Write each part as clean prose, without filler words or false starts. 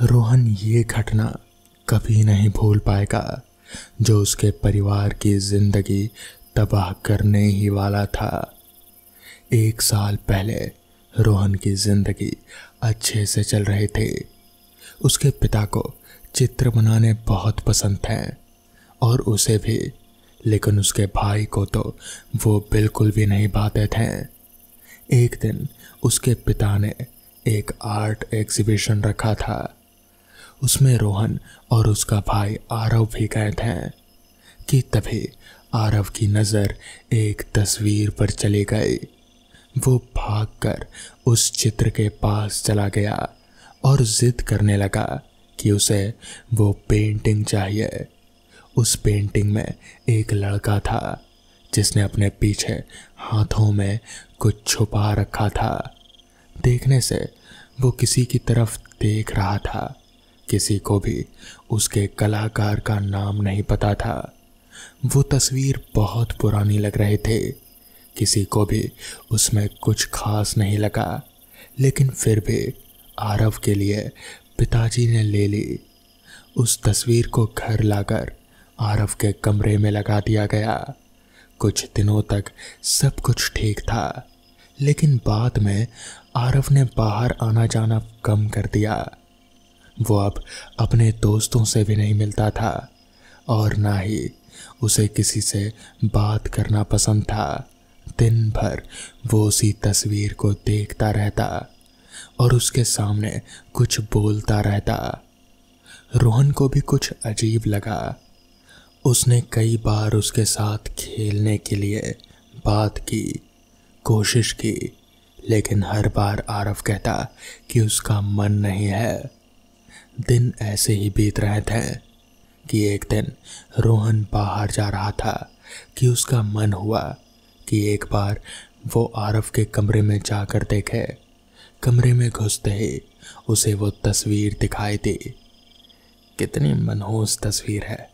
रोहन ये घटना कभी नहीं भूल पाएगा जो उसके परिवार की जिंदगी तबाह करने ही वाला था। 1 साल पहले रोहन की जिंदगी अच्छे से चल रहे थे। उसके पिता को चित्र बनाने बहुत पसंद थे और उसे भी, लेकिन उसके भाई को तो वो बिल्कुल भी नहीं पाते थे। एक दिन उसके पिता ने एक आर्ट एग्जीबिशन रखा था। उसमें रोहन और उसका भाई आरव भी गए थे कि तभी आरव की नज़र एक तस्वीर पर चली गई। वो भागकर उस चित्र के पास चला गया और जिद करने लगा कि उसे वो पेंटिंग चाहिए। उस पेंटिंग में एक लड़का था जिसने अपने पीछे हाथों में कुछ छुपा रखा था। देखने से वो किसी की तरफ देख रहा था। किसी को भी उसके कलाकार का नाम नहीं पता था। वो तस्वीर बहुत पुरानी लग रही थे। किसी को भी उसमें कुछ खास नहीं लगा, लेकिन फिर भी आरव के लिए पिताजी ने ले ली। उस तस्वीर को घर लाकर आरव के कमरे में लगा दिया गया। कुछ दिनों तक सब कुछ ठीक था, लेकिन बाद में आरव ने बाहर आना जाना कम कर दिया। वो अब अपने दोस्तों से भी नहीं मिलता था और ना ही उसे किसी से बात करना पसंद था। दिन भर वो उसी तस्वीर को देखता रहता और उसके सामने कुछ बोलता रहता। रोहन को भी कुछ अजीब लगा। उसने कई बार उसके साथ खेलने के लिए बात की, कोशिश की, लेकिन हर बार आरव कहता कि उसका मन नहीं है। दिन ऐसे ही बीत रहे थे कि एक दिन रोहन बाहर जा रहा था कि उसका मन हुआ कि एक बार वो आरव के कमरे में जाकर देखे। कमरे में घुसते ही उसे वो तस्वीर दिखाई दी। कितनी मनहूस तस्वीर है।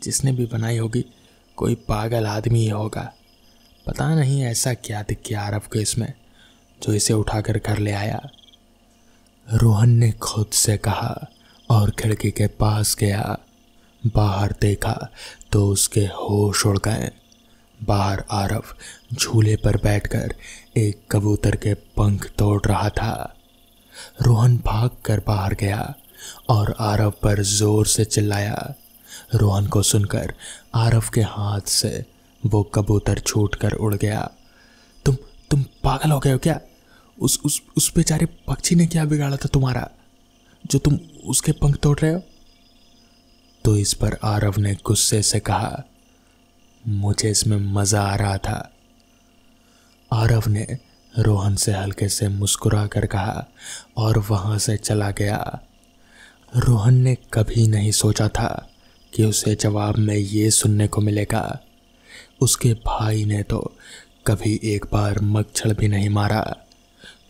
जिसने भी बनाई होगी कोई पागल आदमी ही होगा। पता नहीं ऐसा क्या दिख गया आरव को इसमें जो इसे उठाकर घर ले आया। रोहन ने खुद से कहा और खिड़की के पास गया। बाहर देखा तो उसके होश उड़ गए। बाहर आरव झूले पर बैठकर एक कबूतर के पंख तोड़ रहा था। रोहन भागकर बाहर गया और आरव पर जोर से चिल्लाया। रोहन को सुनकर आरव के हाथ से वो कबूतर छूटकर उड़ गया। तुम पागल हो गए हो क्या? उस बेचारे पक्षी ने क्या बिगाड़ा था तुम्हारा जो तुम उसके पंख तोड़ रहे हो? तो इस पर आरव ने गुस्से से कहा, मुझे इसमें मजा आ रहा था। आरव ने रोहन से हल्के से मुस्कुरा कर कहा और वहां से चला गया। रोहन ने कभी नहीं सोचा था कि उसे जवाब में ये सुनने को मिलेगा। उसके भाई ने तो कभी एक बार मच्छर भी नहीं मारा,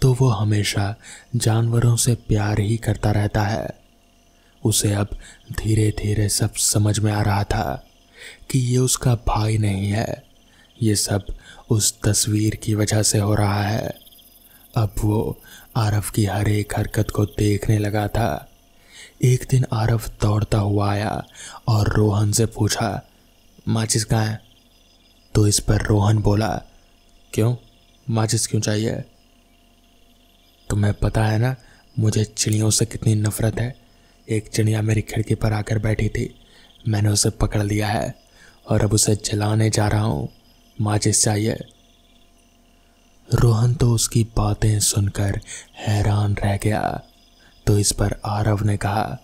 तो वो हमेशा जानवरों से प्यार ही करता रहता है। उसे अब धीरे धीरे सब समझ में आ रहा था कि ये उसका भाई नहीं है, ये सब उस तस्वीर की वजह से हो रहा है। अब वो आरव की हर एक हरकत को देखने लगा था। एक दिन आरव दौड़ता हुआ आया और रोहन से पूछा, माचिस कहाँ है? तो इस पर रोहन बोला, क्यों, माचिस क्यों चाहिए? तुम्हें पता है ना मुझे चिड़ियों से कितनी नफरत है। एक चिड़िया मेरी खिड़की पर आकर बैठी थी, मैंने उसे पकड़ लिया है और अब उसे जलाने जा रहा हूँ। माचिस चाहिए। रोहन तो उसकी बातें सुनकर हैरान रह गया। तो इस पर आरव ने कहा,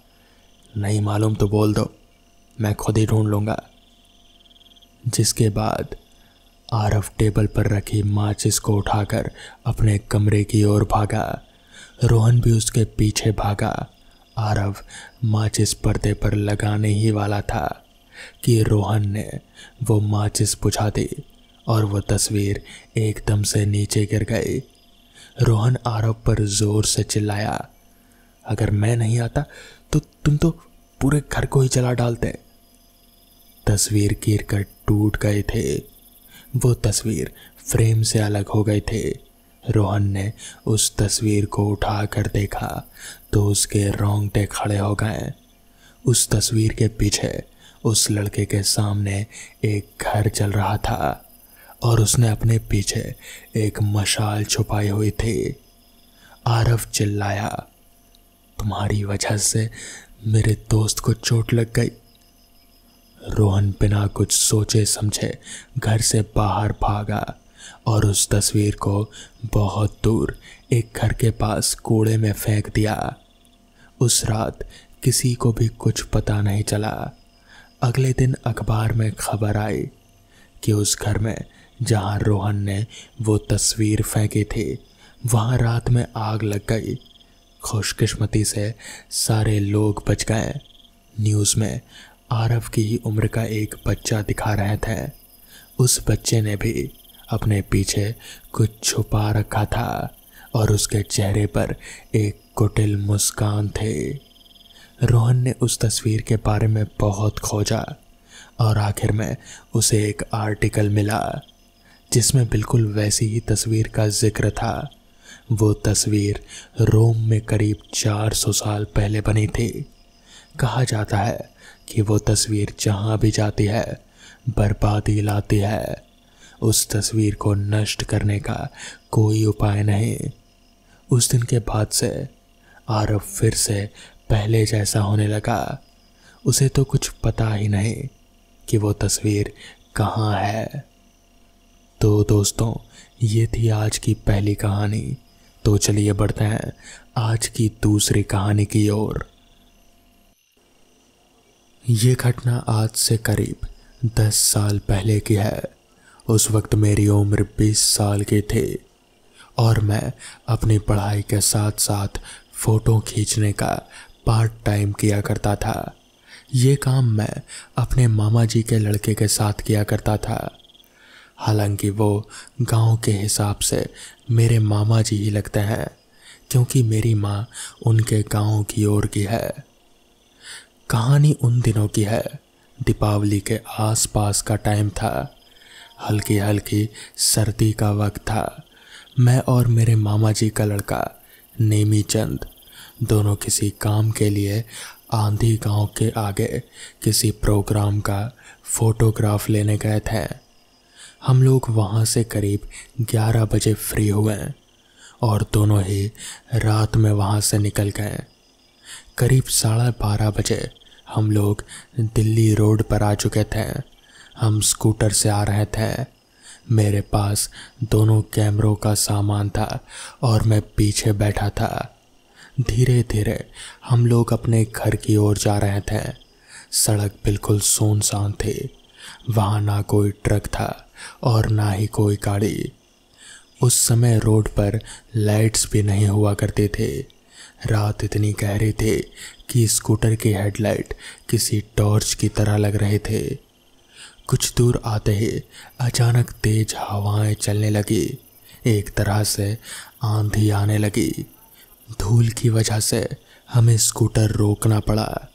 नहीं मालूम तो बोल दो, मैं खुद ही ढूंढ लूँगा। जिसके बाद आरव टेबल पर रखी माचिस को उठाकर अपने कमरे की ओर भागा। रोहन भी उसके पीछे भागा। आरव माचिस पर्दे पर लगाने ही वाला था कि रोहन ने वो माचिस बुझा दी और वो तस्वीर एकदम से नीचे गिर गई। रोहन आरव पर जोर से चिल्लाया, अगर मैं नहीं आता तो तुम तो पूरे घर को ही जला डालते। तस्वीर गिरकर टूट गए थे। वो तस्वीर फ्रेम से अलग हो गए थे रोहन ने उस तस्वीर को उठा कर देखा तो उसके रोंगटे खड़े हो गए। उस तस्वीर के पीछे उस लड़के के सामने एक घर चल रहा था और उसने अपने पीछे एक मशाल छुपाई हुई थी। आरव चिल्लाया, तुम्हारी वजह से मेरे दोस्त को चोट लग गई। रोहन बिना कुछ सोचे समझे घर से बाहर भागा और उस तस्वीर को बहुत दूर एक घर के पास कूड़े में फेंक दिया। उस रात किसी को भी कुछ पता नहीं चला। अगले दिन अखबार में खबर आई कि उस घर में जहां रोहन ने वो तस्वीर फेंकी थी वहां रात में आग लग गई। खुशकिस्मती से सारे लोग बच गए। न्यूज़ में आरव की ही उम्र का एक बच्चा दिखा रहे थे। उस बच्चे ने भी अपने पीछे कुछ छुपा रखा था और उसके चेहरे पर एक कुटिल मुस्कान थी। रोहन ने उस तस्वीर के बारे में बहुत खोजा और आखिर में उसे एक आर्टिकल मिला जिसमें बिल्कुल वैसी ही तस्वीर का जिक्र था। वो तस्वीर रोम में करीब 400 साल पहले बनी थी। कहा जाता है कि वो तस्वीर जहाँ भी जाती है बर्बादी लाती है। उस तस्वीर को नष्ट करने का कोई उपाय नहीं। उस दिन के बाद से आरव फिर से पहले जैसा होने लगा। उसे तो कुछ पता ही नहीं कि वो तस्वीर कहाँ है। तो दोस्तों, ये थी आज की पहली कहानी। तो चलिए बढ़ते हैं आज की दूसरी कहानी की ओर। ये घटना आज से करीब 10 साल पहले की है। उस वक्त मेरी उम्र 20 साल की थी और मैं अपनी पढ़ाई के साथ साथ फ़ोटो खींचने का पार्ट टाइम किया करता था। ये काम मैं अपने मामा जी के लड़के के साथ किया करता था। हालांकि वो गांव के हिसाब से मेरे मामा जी ही लगते हैं क्योंकि मेरी माँ उनके गांव की ओर की है। कहानी उन दिनों की है। दीपावली के आसपास का टाइम था। हल्की हल्की सर्दी का वक्त था। मैं और मेरे मामा जी का लड़का नेमी चंद दोनों किसी काम के लिए आंधी गांव के आगे किसी प्रोग्राम का फोटोग्राफ लेने गए थे। हम लोग वहाँ से करीब 11 बजे फ्री हुए और दोनों ही रात में वहाँ से निकल गए। करीब 12:30 बजे हम लोग दिल्ली रोड पर आ चुके थे। हम स्कूटर से आ रहे थे। मेरे पास दोनों कैमरों का सामान था और मैं पीछे बैठा था। धीरे धीरे हम लोग अपने घर की ओर जा रहे थे। सड़क बिल्कुल सुनसान थी। वहाँ ना कोई ट्रक था और ना ही कोई गाड़ी। उस समय रोड पर लाइट्स भी नहीं हुआ करती थी। रात इतनी गहरी थी कि स्कूटर की हेडलाइट किसी टॉर्च की तरह लग रहे थे। कुछ दूर आते ही अचानक तेज हवाएं चलने लगी। एक तरह से आंधी आने लगी। धूल की वजह से हमें स्कूटर रोकना पड़ा।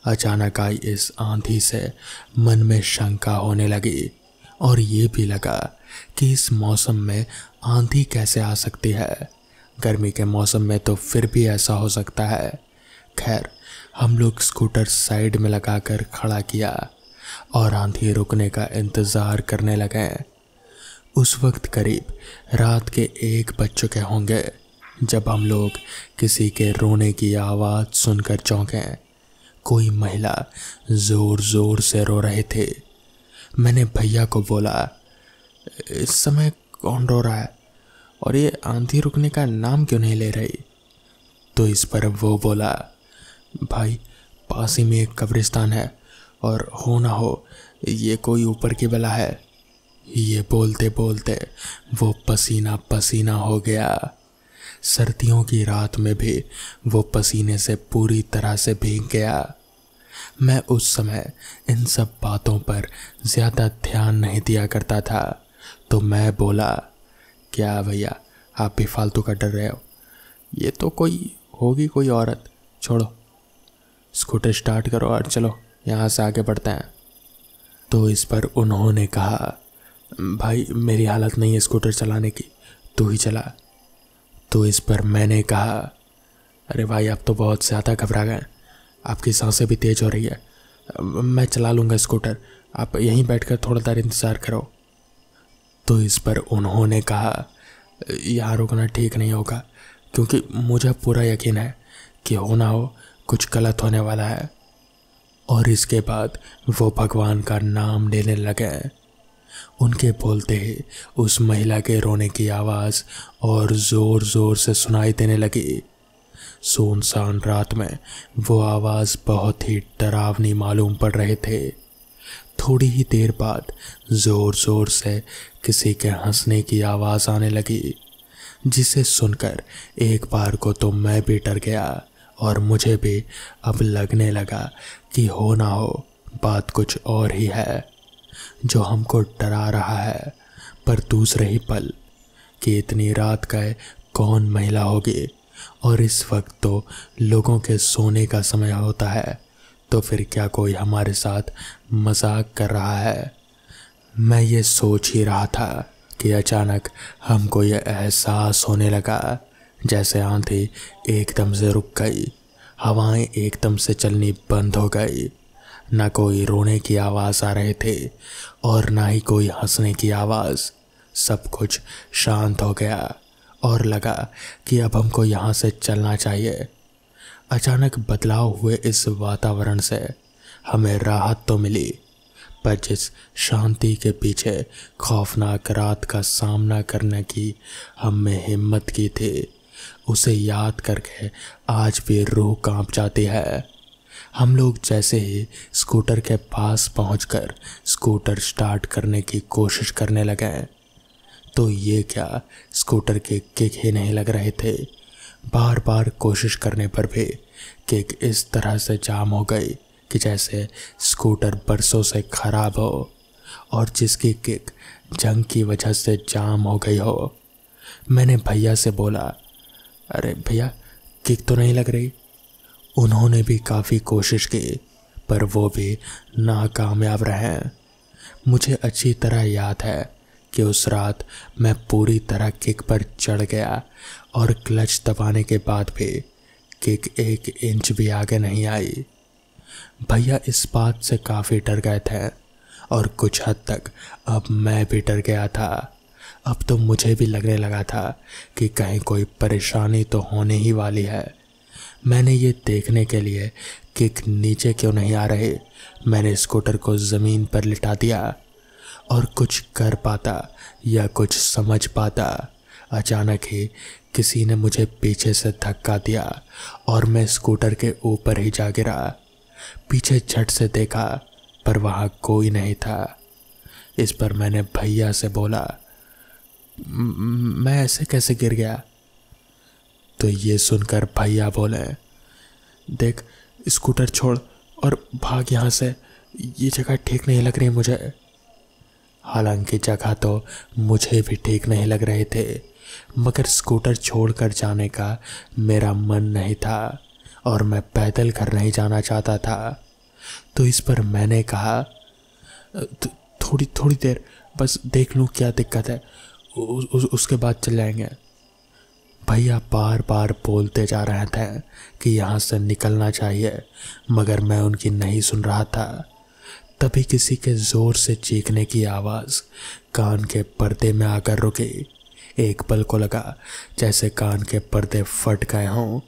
अचानक आई इस आंधी से मन में शंका होने लगी और ये भी लगा कि इस मौसम में आंधी कैसे आ सकती है। गर्मी के मौसम में तो फिर भी ऐसा हो सकता है। खैर, हम लोग स्कूटर साइड में लगाकर खड़ा किया और आंधी रुकने का इंतज़ार करने लगे। उस वक्त करीब रात के 1 बज चुके होंगे जब हम लोग किसी के रोने की आवाज़ सुनकर चौंके। कोई महिला ज़ोर ज़ोर से रो रहे थे। मैंने भैया को बोला, इस समय कौन रो रहा है और ये आंधी रुकने का नाम क्यों नहीं ले रही? तो इस पर वो बोला, भाई पास ही में एक कब्रिस्तान है और हो ना हो ये कोई ऊपर की बला है। ये बोलते बोलते वो पसीना पसीना हो गया। सर्दियों की रात में भी वो पसीने से पूरी तरह से भीग गया। मैं उस समय इन सब बातों पर ज़्यादा ध्यान नहीं दिया करता था। तो मैं बोला, क्या भैया आप भी फालतू का डर रहे हो? ये तो कोई होगी कोई औरत, छोड़ो, स्कूटर स्टार्ट करो और चलो यहाँ से आगे बढ़ते हैं। तो इस पर उन्होंने कहा, भाई मेरी हालत नहीं है स्कूटर चलाने की, तू ही चला। तो इस पर मैंने कहा, अरे भाई आप तो बहुत ज़्यादा घबरा गए, आपकी सांसें भी तेज हो रही है, मैं चला लूँगा स्कूटर, आप यहीं बैठकर थोड़ा देर इंतज़ार करो। तो इस पर उन्होंने कहा, यहाँ रुकना ठीक नहीं होगा, क्योंकि मुझे पूरा यकीन है कि हो ना हो कुछ गलत होने वाला है। और इसके बाद वो भगवान का नाम लेने लगे। उनके बोलते ही उस महिला के रोने की आवाज़ और ज़ोर ज़ोर से सुनाई देने लगी। सुनसान रात में वो आवाज़ बहुत ही डरावनी मालूम पड़ रहे थे। थोड़ी ही देर बाद ज़ोर ज़ोर से किसी के हंसने की आवाज़ आने लगी, जिसे सुनकर एक बार को तो मैं भी डर गया और मुझे भी अब लगने लगा कि हो ना हो बात कुछ और ही है जो हमको डरा रहा है। पर दूसरे ही पल कि इतनी रात का कौन महिला होगी, और इस वक्त तो लोगों के सोने का समय होता है, तो फिर क्या कोई हमारे साथ मजाक कर रहा है। मैं ये सोच ही रहा था कि अचानक हमको ये एहसास होने लगा जैसे आंधी एकदम से रुक गई, हवाएं एकदम से चलनी बंद हो गई, ना कोई रोने की आवाज़ आ रहे थे और ना ही कोई हंसने की आवाज़। सब कुछ शांत हो गया और लगा कि अब हमको यहाँ से चलना चाहिए। अचानक बदलाव हुए इस वातावरण से हमें राहत तो मिली, पर जिस शांति के पीछे खौफनाक रात का सामना करने की हमें हिम्मत की थी, उसे याद करके आज भी रूह कांप जाती है। हम लोग जैसे ही स्कूटर के पास पहुंचकर स्कूटर स्टार्ट करने की कोशिश करने लगे, तो ये क्या स्कूटर के किक ही नहीं लग रहे थे। बार बार कोशिश करने पर भी किक इस तरह से जाम हो गई कि जैसे स्कूटर बरसों से खराब हो और जिसकी किक जंग की वजह से जाम हो गई हो। मैंने भैया से बोला, अरे भैया किक तो नहीं लग रही। उन्होंने भी काफ़ी कोशिश की पर वो भी नाकामयाब रहे। मुझे अच्छी तरह याद है कि उस रात मैं पूरी तरह किक पर चढ़ गया और क्लच दबाने के बाद भी किक 1 इंच भी आगे नहीं आई। भैया इस बात से काफ़ी डर गए थे और कुछ हद तक अब मैं भी डर गया था। अब तो मुझे भी लगने लगा था कि कहीं कोई परेशानी तो होने ही वाली है। मैंने ये देखने के लिए किक नीचे क्यों नहीं आ रहे, मैंने स्कूटर को ज़मीन पर लिटा दिया और कुछ कर पाता या कुछ समझ पाता, अचानक ही किसी ने मुझे पीछे से धक्का दिया और मैं स्कूटर के ऊपर ही जा गिरा। पीछे झट से देखा पर वहाँ कोई नहीं था। इस पर मैंने भैया से बोला, मैं ऐसे कैसे गिर गया? तो ये सुनकर भैया बोले, देख स्कूटर छोड़ और भाग यहाँ से, ये जगह ठीक नहीं लग रही मुझे। हालांकि जगह तो मुझे भी ठीक नहीं लग रहे थे, मगर स्कूटर छोड़कर जाने का मेरा मन नहीं था और मैं पैदल घर नहीं जाना चाहता था। तो इस पर मैंने कहा, थोड़ी देर बस देख लूँ क्या दिक्कत है, उसके बाद चल जाएंगे। भैया बार बार बोलते जा रहे थे कि यहाँ से निकलना चाहिए, मगर मैं उनकी नहीं सुन रहा था। तभी किसी के ज़ोर से चीखने की आवाज़ कान के पर्दे में आकर रुकी। एक पल को लगा जैसे कान के पर्दे फट गए हों।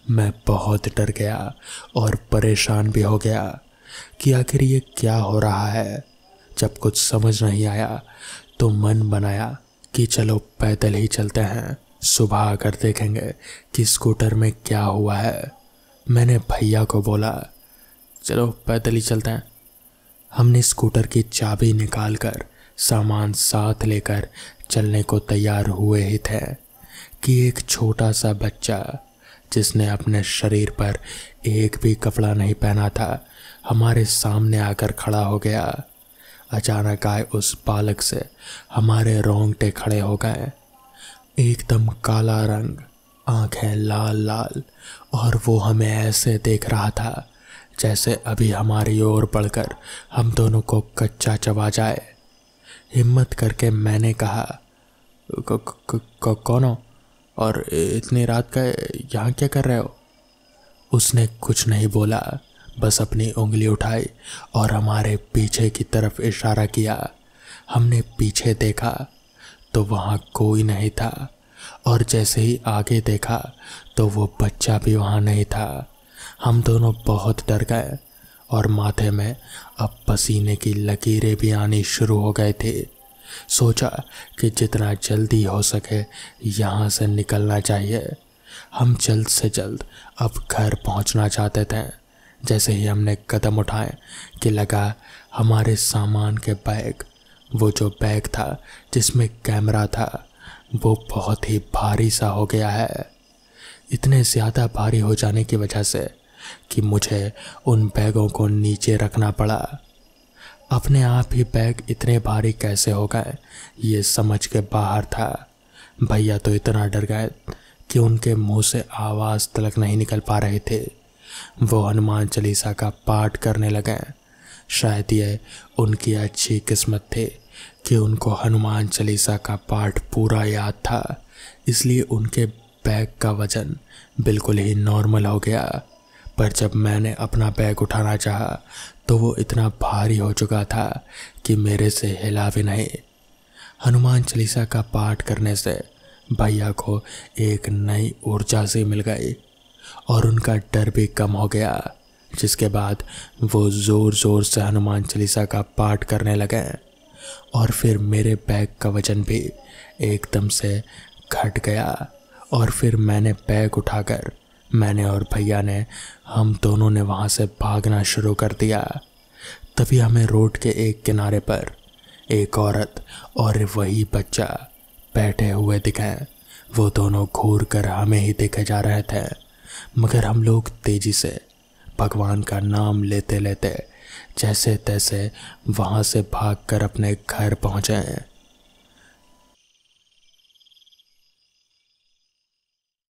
मैं बहुत डर गया और परेशान भी हो गया कि आखिर ये क्या हो रहा है। जब कुछ समझ नहीं आया तो मन बनाया कि चलो पैदल ही चलते हैं, सुबह आकर देखेंगे कि स्कूटर में क्या हुआ है। मैंने भैया को बोला, चलो पैदल ही चलते हैं। हमने स्कूटर की चाबी निकालकर सामान साथ लेकर चलने को तैयार हुए ही थे कि एक छोटा सा बच्चा जिसने अपने शरीर पर एक भी कपड़ा नहीं पहना था हमारे सामने आकर खड़ा हो गया। अचानक आए उस बालक से हमारे रोंगटे खड़े हो गए। एकदम काला रंग, आंखें लाल लाल, और वो हमें ऐसे देख रहा था जैसे अभी हमारी ओर बढ़कर हम दोनों को कच्चा चबा जाए। हिम्मत करके मैंने कहा, कौन हो? और इतनी रात का यहाँ क्या कर रहे हो? उसने कुछ नहीं बोला, बस अपनी उंगली उठाई और हमारे पीछे की तरफ इशारा किया। हमने पीछे देखा तो वहाँ कोई नहीं था, और जैसे ही आगे देखा तो वो बच्चा भी वहाँ नहीं था। हम दोनों बहुत डर गए और माथे में अब पसीने की लकीरें भी आनी शुरू हो गए थे। सोचा कि जितना जल्दी हो सके यहाँ से निकलना चाहिए। हम जल्द से जल्द अब घर पहुँचना चाहते थे। जैसे ही हमने कदम उठाए कि लगा हमारे सामान के बैग, वो जो बैग था जिसमें कैमरा था, वो बहुत ही भारी सा हो गया है। इतने ज़्यादा भारी हो जाने की वजह से कि मुझे उन बैगों को नीचे रखना पड़ा। अपने आप ही बैग इतने भारी कैसे हो गए ये समझ के बाहर था। भैया तो इतना डर गए कि उनके मुंह से आवाज़ तक नहीं निकल पा रहे थे। वो हनुमान चालीसा का पाठ करने लगे। शायद ये उनकी अच्छी किस्मत थी कि उनको हनुमान चालीसा का पाठ पूरा याद था, इसलिए उनके बैग का वज़न बिल्कुल ही नॉर्मल हो गया। पर जब मैंने अपना बैग उठाना चाहा तो वो इतना भारी हो चुका था कि मेरे से हिला भी नहीं। हनुमान चालीसा का पाठ करने से भैया को एक नई ऊर्जा सी मिल गई और उनका डर भी कम हो गया, जिसके बाद वो ज़ोर ज़ोर से हनुमान चालीसा का पाठ करने लगे। और फिर मेरे बैग का वज़न भी एकदम से घट गया और फिर मैंने बैग उठाकर मैंने और भैया ने, हम दोनों ने वहाँ से भागना शुरू कर दिया। तभी हमें रोड के एक किनारे पर एक औरत और वही बच्चा बैठे हुए दिखे। वो दोनों घूर कर हमें ही देखे जा रहे थे, मगर हम लोग तेज़ी से भगवान का नाम लेते लेते जैसे तैसे वहाँ से भागकर अपने घर पहुँचे।